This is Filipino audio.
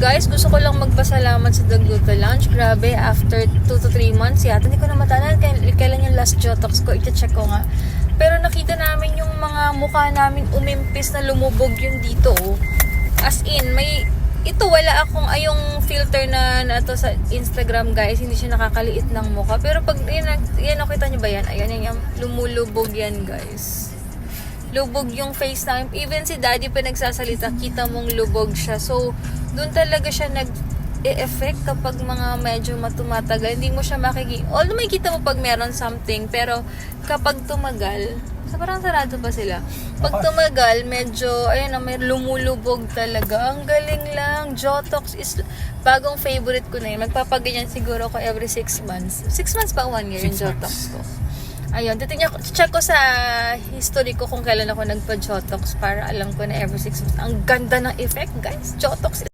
guys, gusto ko lang magpasalamat sa The Gluto Lounge. Grabe, after 2 to 3 months yata, hindi ko na matandaan kailan yung last Jotox ko. I-check ko nga. Pero nakita namin yung mga mukha namin umimpis na lumubog yung dito. As in, ito wala akong ayong filter na to sa Instagram, guys. Hindi siya nakakaliit ng mukha. Pero pag yan nakita nyo ba yan? Ayan, lumulubog yan, guys. Lubog yung face namin. Even si daddy pa nagsasalita, kita mong lubog siya. So, doon talaga siya nag-e-effect kapag mga medyo matumatagal. Hindi mo siya although may kita mo pag meron something, pero kapag tumagal, parang sarado pa sila. Pag tumagal, medyo, may lumulubog talaga. Ang galing lang. Jotox is bagong favorite ko na yun. Magpapaganyan siguro ko every 6 months. 6 months pa 1 year yung Jotox ko. Ayun, check ko sa history ko kung kailan ako nagpa-Jotox para alam ko na every 6 months. Ang ganda ng effect, guys. Jotox